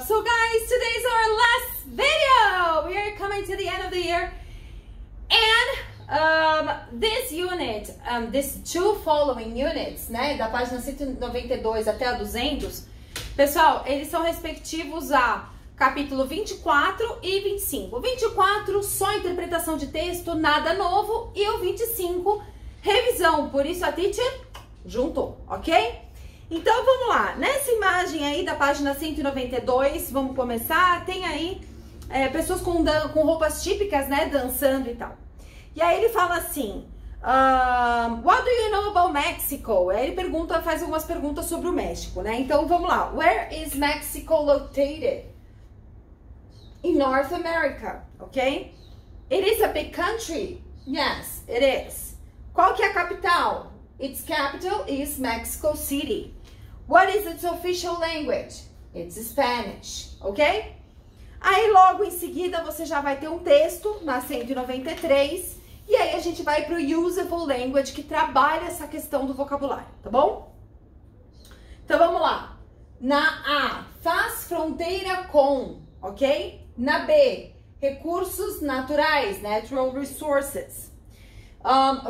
So guys, today's our last video. We are coming to the end of the year, and this unit, these two following units, né, da página 192 até a 200, pessoal, eles são respectivos a capítulo 24 e 25. O 24, só interpretação de texto, nada novo, e o 25, revisão. Por isso a teacher juntou, ok? Então vamos lá, nessa imagem aí da página 192, vamos começar, tem aí pessoas com roupas típicas, né, dançando e tal. E aí ele fala assim, what do you know about Mexico? Aí ele pergunta, faz algumas perguntas sobre o México, né? Então vamos lá, where is Mexico located? In North America, ok? It is a big country. Yes, it is. Qual que é a capital? Its capital is Mexico City. What is its official language? It's Spanish, ok? Aí logo em seguida você já vai ter um texto na 193 e aí a gente vai para o Usable Language, que trabalha essa questão do vocabulário, tá bom? Então vamos lá. Na A, faz fronteira com, ok? Na B, recursos naturais, natural resources.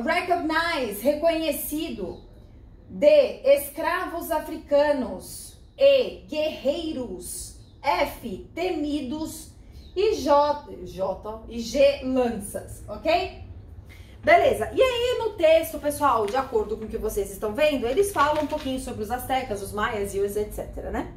Recognize, reconhecido. D, escravos africanos. E, guerreiros. F, temidos. E G, lanças, ok? Beleza, e aí no texto, pessoal, de acordo com o que vocês estão vendo, eles falam um pouquinho sobre os astecas, os maias e os etc, né?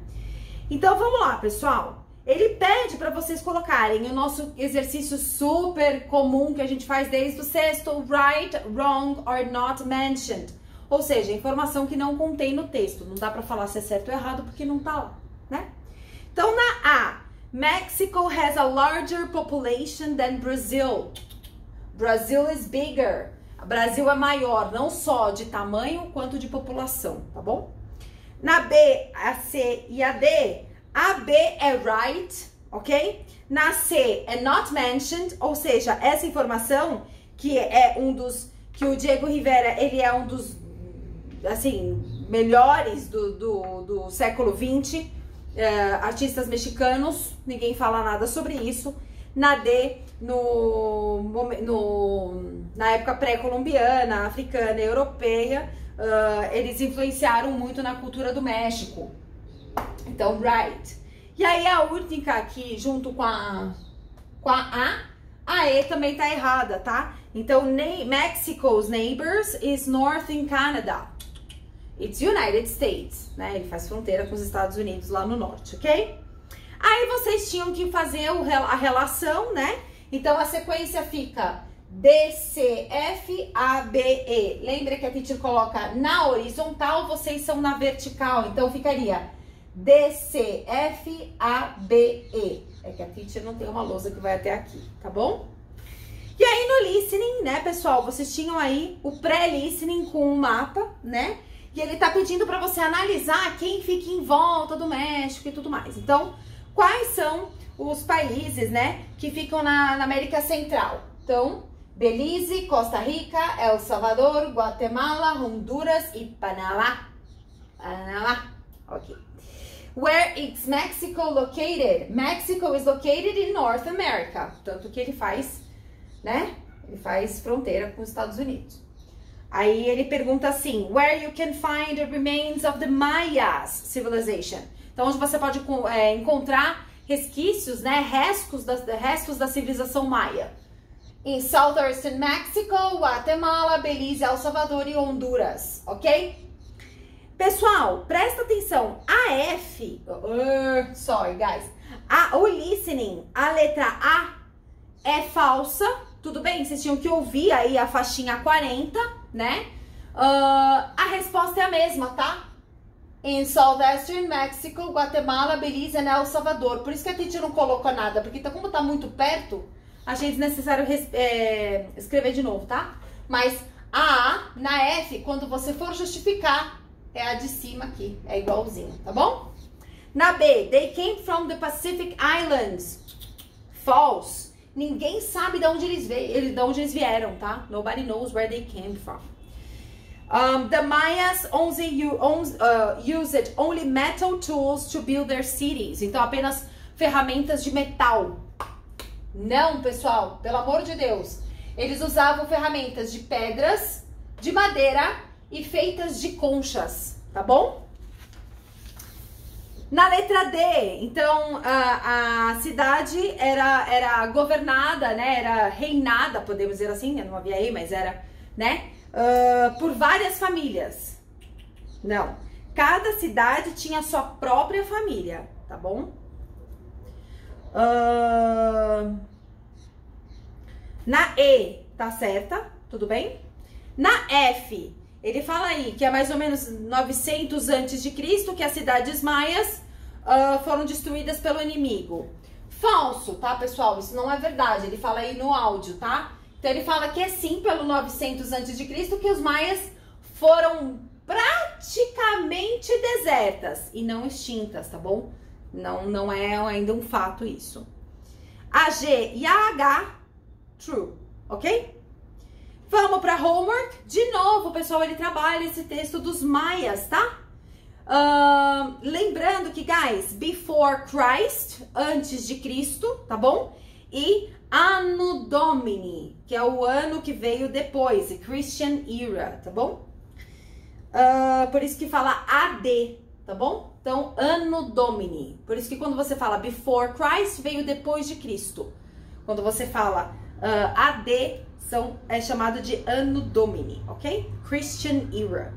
Então vamos lá, pessoal. Ele pede para vocês colocarem o nosso exercício super comum que a gente faz desde o sexto, right, wrong or not mentioned. Ou seja, informação que não contém no texto. Não dá para falar se é certo ou errado porque não tá lá, né? Então na A, Mexico has a larger population than Brazil. Brazil is bigger. O Brasil é maior, não só de tamanho quanto de população, tá bom? Na B, a C e a D, a B é right, ok? Na C é not mentioned, ou seja, essa informação que é que o Diego Rivera, ele é um dos, assim, melhores do século XX, artistas mexicanos, ninguém fala nada sobre isso. Na D, na época pré-colombiana, africana e europeia, eles influenciaram muito na cultura do México. Então, right. E aí a única aqui, junto com a E também tá errada, tá? Então, Mexico's neighbors is North in Canada. It's United States, né? Ele faz fronteira com os Estados Unidos lá no norte, ok? Aí vocês tinham que fazer a relação, né? Então a sequência fica D, C, F, A, B, E. Lembra que a teacher coloca na horizontal, vocês são na vertical. Então ficaria D, C, F, A, B, E. É que a teacher não tem uma lousa que vai até aqui, tá bom? E aí no listening, né, pessoal, vocês tinham aí o pré-listening com o mapa, né? E ele tá pedindo para você analisar quem fica em volta do México e tudo mais. Então, quais são os países, né, que ficam na América Central? Então, Belize, Costa Rica, El Salvador, Guatemala, Honduras e Panamá. Ok. Where is Mexico located? Mexico is located in North America. Tanto que ele faz, né, ele faz fronteira com os Estados Unidos. Aí ele pergunta assim, where you can find the remains of the Mayas civilization. Então, onde você pode encontrar resquícios, né, restos da civilização maia. Em Southeastern Mexico, Guatemala, Belize, El Salvador e Honduras, ok? Pessoal, presta atenção, a F, sorry guys, o listening, a letra A é falsa, tudo bem? Vocês tinham que ouvir aí a faixinha 40, né? A resposta é a mesma, tá? Em Southeastern Mexico, Guatemala, Belize e El Salvador. Por isso que a teacher não colocou nada, porque como tá muito perto, achei desnecessário escrever de novo, tá? Mas a na F, quando você for justificar, é a de cima aqui, é igualzinho, tá bom? Na B, they came from the Pacific Islands. False. Ninguém sabe de onde eles vieram, tá? Nobody knows where they came from. The Mayas used only metal tools to build their cities. Então, apenas ferramentas de metal. Não, pessoal, pelo amor de Deus. Eles usavam ferramentas de pedras, de madeira e feitas de conchas, tá bom? Na letra D, então, a cidade era governada, né? Era reinada, podemos dizer assim, não havia rei, mas era, né? Por várias famílias. Não. Cada cidade tinha sua própria família, tá bom? Na E, tá certa? Tudo bem? Na F, ele fala aí que é mais ou menos 900 antes de Cristo que as cidades maias foram destruídas pelo inimigo. Falso, tá, pessoal? Isso não é verdade. Ele fala aí no áudio, tá? Então ele fala que é sim pelo 900 antes de Cristo que os maias foram praticamente desertas e não extintas, tá bom? Não é ainda um fato isso. A G e a H, true, ok? Vamos para homework. De novo, pessoal, ele trabalha esse texto dos maias, tá? Lembrando que, guys, before Christ, antes de Cristo, tá bom? E Anno Domini, que é o ano que veio depois, Christian Era, tá bom? Por isso que fala AD, tá bom? Então, Anno Domini. Por isso que quando você fala before Christ, veio depois de Cristo. Quando você fala AD, é chamado de Anno Domini, ok? Christian Era.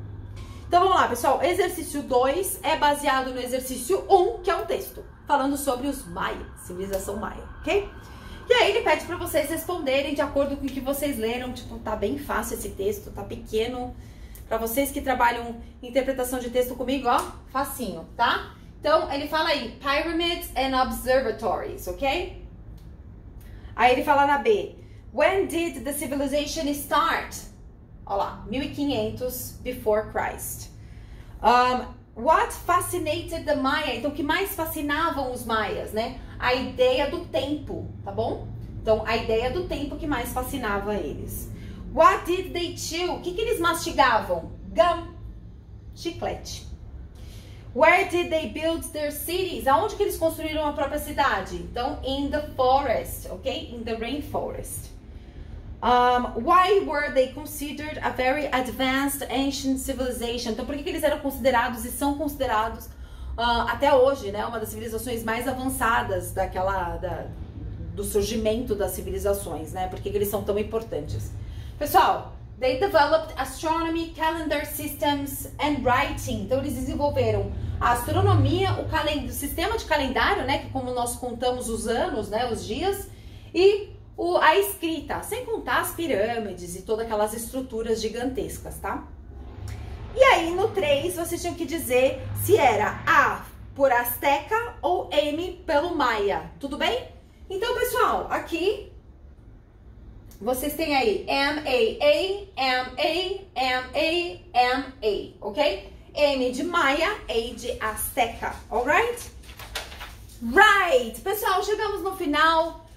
Então, vamos lá, pessoal. Exercício 2 é baseado no exercício 1, que é um texto, falando sobre os Maia, civilização Maia, ok? E aí ele pede para vocês responderem de acordo com o que vocês leram. Tipo, tá bem fácil esse texto, tá pequeno. Para vocês que trabalham interpretação de texto comigo, ó, facinho, tá? Então, ele fala aí, pyramids and observatories, ok? Aí ele fala na B, when did the civilization start? Olha lá, 1500 before Christ. What fascinated the Maya? Então, o que mais fascinavam os maias, né? A ideia do tempo, tá bom? Então, a ideia do tempo que mais fascinava eles. What did they chew? O que eles mastigavam? Gum, chiclete. Where did they build their cities? Aonde que eles construíram a própria cidade? Então, in the forest, ok? In the rainforest. Why were they considered a very advanced ancient civilization? Então, por que eles eram considerados e são considerados até hoje, né? Uma das civilizações mais avançadas do surgimento das civilizações, né? Por que eles são tão importantes? Pessoal, they developed astronomy, calendar systems and writing. Então, eles desenvolveram a astronomia, o sistema de calendário, né? Que como nós contamos os anos, né? Os dias. E a escrita, sem contar as pirâmides e todas aquelas estruturas gigantescas, tá? E aí, no 3, vocês tinham que dizer se era A por Azteca ou M pelo Maia, tudo bem? Então, pessoal, aqui vocês têm aí M-A-A, ok? M de Maia, A de Azteca, alright? Right! Pessoal, chegamos no final.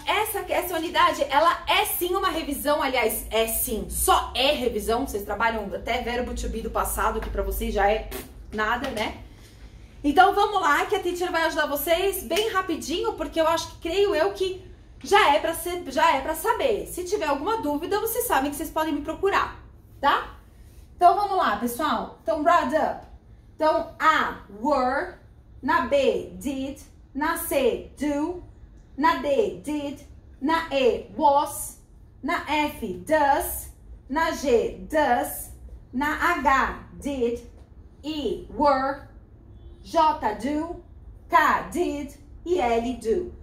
Essa unidade, ela é sim uma revisão, aliás, é sim, só é revisão, vocês trabalham até verbo to be do passado, que pra vocês já é nada, né? Então vamos lá, que a teacher vai ajudar vocês bem rapidinho, porque eu acho que, creio eu, que já é pra saber. Se tiver alguma dúvida, vocês sabem que vocês podem me procurar, tá? Então vamos lá, pessoal. Então, wrap up. Então, A, were, na B, did, na C, do, na D, did, na E, was, na F, does, na G, does, na H, did, I, were, J, do, K, did e L, do.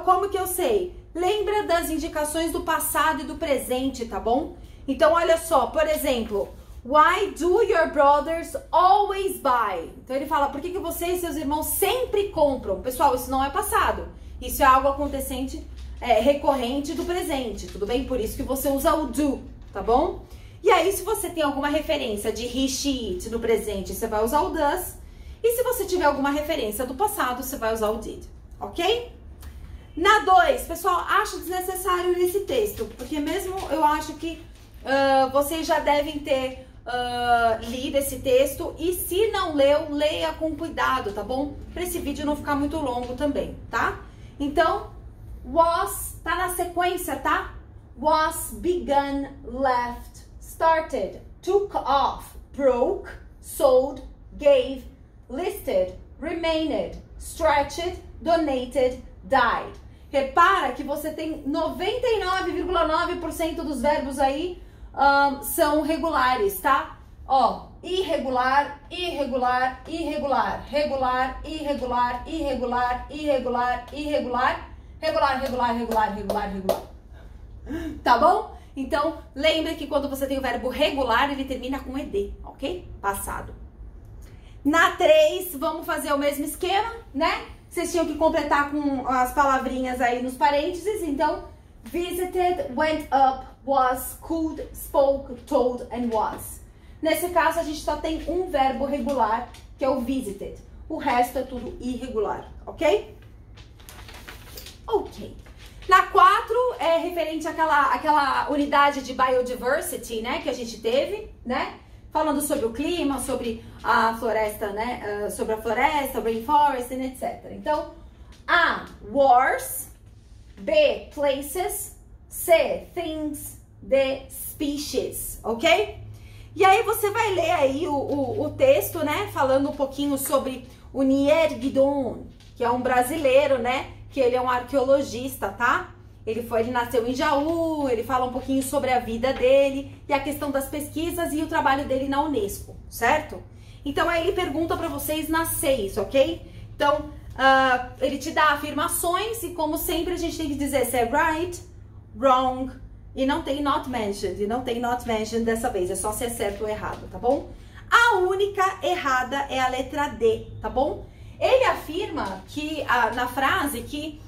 Como que eu sei? Lembra das indicações do passado e do presente, tá bom? Então, olha só, por exemplo, why do your brothers always buy? Então, ele fala, por que você e seus irmãos sempre compram? Pessoal, isso não é passado. Isso é algo acontecente, recorrente do presente, tudo bem? Por isso que você usa o do, tá bom? E aí, se você tem alguma referência de he, she, it no presente, você vai usar o does. E se você tiver alguma referência do passado, você vai usar o did, ok? Na 2, pessoal, acho desnecessário nesse texto, porque mesmo eu acho que vocês já devem ter lido esse texto. E se não leu, leia com cuidado, tá bom? Para esse vídeo não ficar muito longo também, tá? Então, was tá na sequência, tá? Was, begun, left, started, took off, broke, sold, gave, listed, remained, stretched, donated, died. Repara que você tem 99,9% dos verbos aí são regulares, tá? Ó, irregular, irregular, irregular, regular, irregular, irregular, irregular, irregular, regular, regular, regular, regular, regular. Tá bom? Então, lembre que quando você tem o verbo regular, ele termina com ed, ok? Passado. Na 3, vamos fazer o mesmo esquema, né? Vocês tinham que completar com as palavrinhas aí nos parênteses. Então, visited, went up, was, could, spoke, told and was. Nesse caso, a gente só tem um verbo regular, que é o visited. O resto é tudo irregular, ok? Ok. Na 4 é referente àquela unidade de biodiversity, né, que a gente teve, né? Falando sobre o clima, sobre a floresta, né? Sobre a floresta, rainforest, etc. Então, A, wars. B, places. C, things. D, species, ok? E aí você vai ler aí o texto, né? Falando um pouquinho sobre o Nier Guidon, que é um brasileiro, né? Que ele é um arqueologista, tá? Ele nasceu em Jaú, ele fala um pouquinho sobre a vida dele e a questão das pesquisas e o trabalho dele na Unesco, certo? Então, aí ele pergunta para vocês nas 6, ok? Então, ele te dá afirmações e, como sempre, a gente tem que dizer se é right, wrong e não tem not mentioned. E não tem not mentioned dessa vez, é só se é certo ou errado, tá bom? A única errada é a letra D, tá bom? Ele afirma que, na frase, que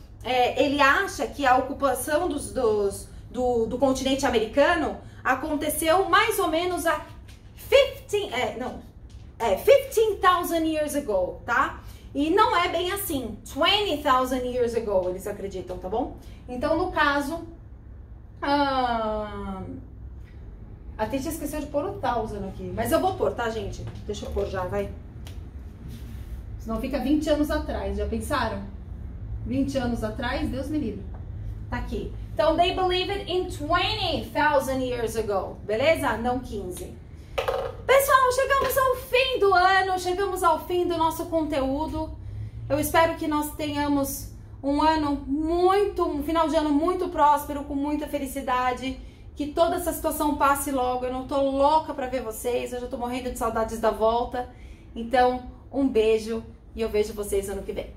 ele acha que a ocupação do continente americano aconteceu mais ou menos há 15,000 years ago, tá? E não é bem assim, 20,000 years ago, eles acreditam, tá bom? Então, no caso, a Titi esqueceu de pôr o 1000 aqui, mas eu vou pôr, tá, gente? Deixa eu pôr já, vai. Senão fica 20 anos atrás, já pensaram? 20 anos atrás, Deus me livre. Tá aqui. Então, they believed in 20,000 years ago. Beleza? Não 15. Pessoal, chegamos ao fim do ano. Chegamos ao fim do nosso conteúdo. Eu espero que nós tenhamos um final de ano muito próspero, com muita felicidade. Que toda essa situação passe logo. Eu não tô louca pra ver vocês. Eu já tô morrendo de saudades da volta. Então, um beijo e eu vejo vocês ano que vem.